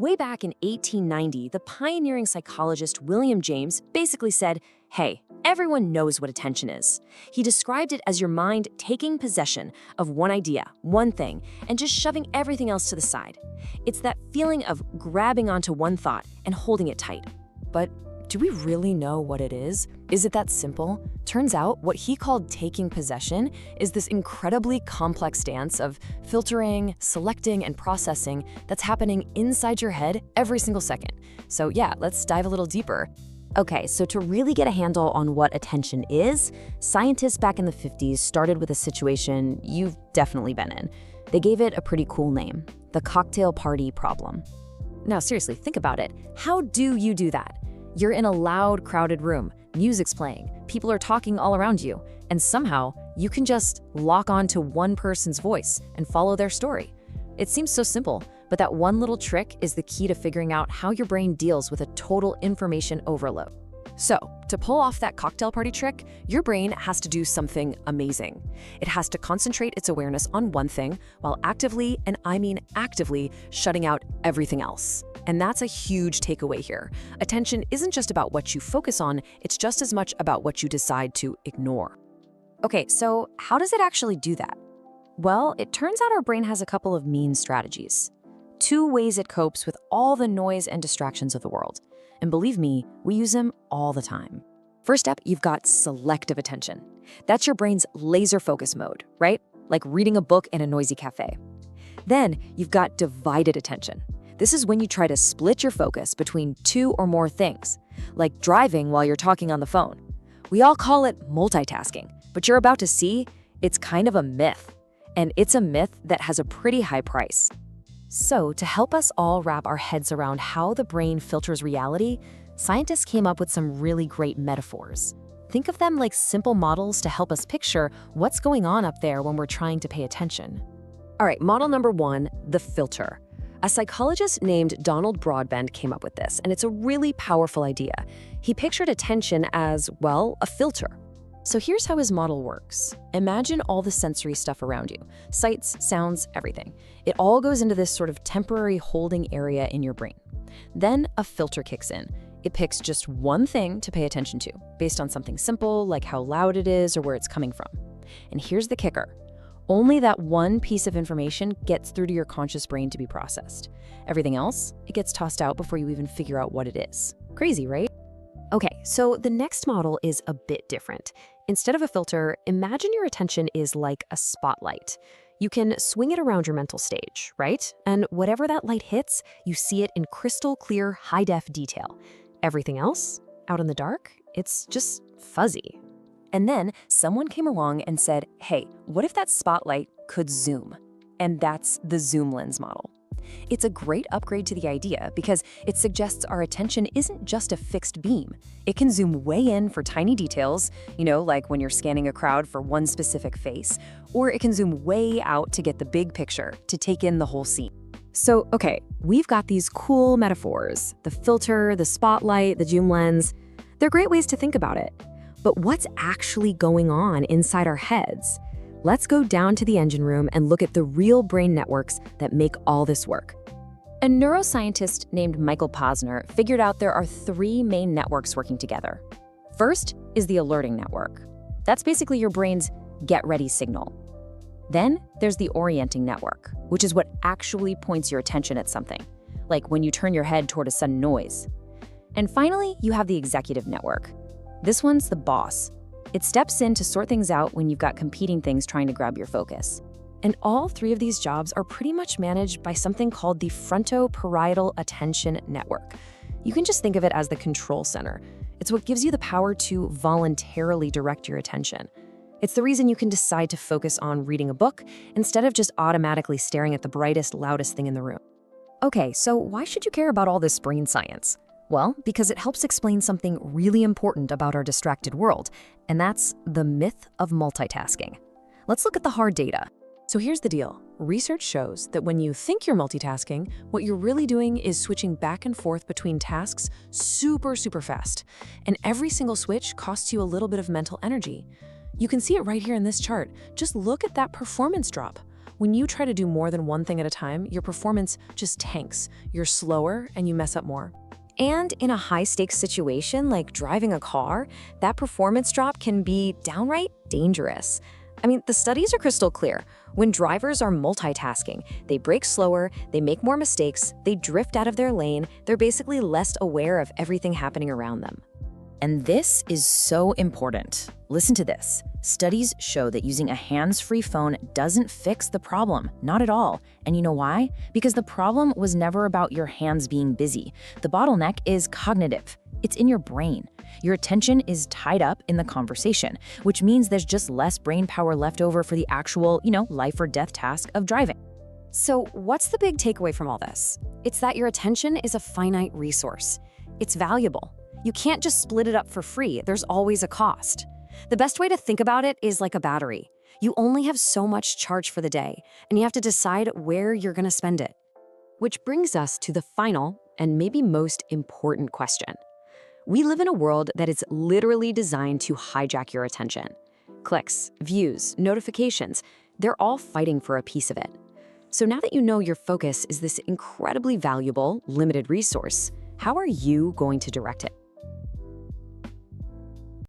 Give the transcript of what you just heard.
Way back in 1890, the pioneering psychologist William James basically said, hey, everyone knows what attention is. He described it as your mind taking possession of one idea, one thing, and just shoving everything else to the side. It's that feeling of grabbing onto one thought and holding it tight. But do we really know what it is? Is it that simple? Turns out what he called taking possession is this incredibly complex dance of filtering, selecting, and processing that's happening inside your head every single second. So yeah, let's dive a little deeper. Okay, so to really get a handle on what attention is, scientists back in the 50s started with a situation you've definitely been in. They gave it a pretty cool name, the cocktail party problem. Now seriously, think about it. How do you do that? You're in a loud, crowded room, music's playing, people are talking all around you, and somehow you can just lock on to one person's voice and follow their story. It seems so simple, but that one little trick is the key to figuring out how your brain deals with a total information overload. So, to pull off that cocktail party trick, your brain has to do something amazing. It has to concentrate its awareness on one thing while actively, and I mean actively, shutting out everything else. And that's a huge takeaway here. Attention isn't just about what you focus on, it's just as much about what you decide to ignore. Okay, so how does it actually do that? Well, it turns out our brain has a couple of mean strategies. 2 ways it copes with all the noise and distractions of the world. And believe me, we use them all the time. First up, you've got selective attention. That's your brain's laser focus mode, right? Like reading a book in a noisy cafe. Then you've got divided attention. This is when you try to split your focus between 2 or more things, like driving while you're talking on the phone. We all call it multitasking, but you're about to see it's kind of a myth. And it's a myth that has a pretty high price. So, to help us all wrap our heads around how the brain filters reality, scientists came up with some really great metaphors. Think of them like simple models to help us picture what's going on up there when we're trying to pay attention. All right, model number 1, the filter. A psychologist named Donald Broadbent came up with this, and it's a really powerful idea. He pictured attention as, well, a filter. So here's how his model works. Imagine all the sensory stuff around you, sights, sounds, everything. It all goes into this sort of temporary holding area in your brain. Then a filter kicks in. It picks just one thing to pay attention to, based on something simple like how loud it is or where it's coming from. And here's the kicker. Only that one piece of information gets through to your conscious brain to be processed. Everything else, it gets tossed out before you even figure out what it is. Crazy, right? Okay, so the next model is a bit different. Instead of a filter, imagine your attention is like a spotlight. You can swing it around your mental stage, right? And whatever that light hits, you see it in crystal clear, high-def detail. Everything else, out in the dark, it's just fuzzy. And then someone came along and said, hey, what if that spotlight could zoom? And that's the zoom lens model. It's a great upgrade to the idea because it suggests our attention isn't just a fixed beam. It can zoom way in for tiny details, like when you're scanning a crowd for one specific face, or it can zoom way out to get the big picture, to take in the whole scene. So, okay, we've got these cool metaphors, the filter, the spotlight, the zoom lens. They're great ways to think about it. But what's actually going on inside our heads? Let's go down to the engine room and look at the real brain networks that make all this work. A neuroscientist named Michael Posner figured out there are 3 main networks working together. First is the alerting network. That's basically your brain's get-ready signal. Then there's the orienting network, which is what actually points your attention at something, like when you turn your head toward a sudden noise. And finally, you have the executive network. This one's the boss. It steps in to sort things out when you've got competing things trying to grab your focus. And all 3 of these jobs are pretty much managed by something called the frontoparietal attention network. You can just think of it as the control center. It's what gives you the power to voluntarily direct your attention. It's the reason you can decide to focus on reading a book instead of just automatically staring at the brightest, loudest thing in the room. Okay, so why should you care about all this brain science? Well, because it helps explain something really important about our distracted world, and that's the myth of multitasking. Let's look at the hard data. So here's the deal. Research shows that when you think you're multitasking, what you're really doing is switching back and forth between tasks super fast. And every single switch costs you a little bit of mental energy. You can see it right here in this chart. Just look at that performance drop. When you try to do more than one thing at a time, your performance just tanks. You're slower and you mess up more. And in a high-stakes situation like driving a car, that performance drop can be downright dangerous. I mean, the studies are crystal clear. When drivers are multitasking, they brake slower, they make more mistakes, they drift out of their lane, they're basically less aware of everything happening around them. And this is so important. Listen to this. Studies show that using a hands-free phone doesn't fix the problem, not at all. And you know why? Because the problem was never about your hands being busy. The bottleneck is cognitive. It's in your brain. Your attention is tied up in the conversation, which means there's just less brain power left over for the actual, life or death task of driving. So what's the big takeaway from all this? It's that your attention is a finite resource. It's valuable. You can't just split it up for free. There's always a cost. The best way to think about it is like a battery. You only have so much charge for the day, and you have to decide where you're going to spend it. Which brings us to the final and maybe most important question. We live in a world that is literally designed to hijack your attention. Clicks, views, notifications, they're all fighting for a piece of it. So now that you know your focus is this incredibly valuable, limited resource, how are you going to direct it?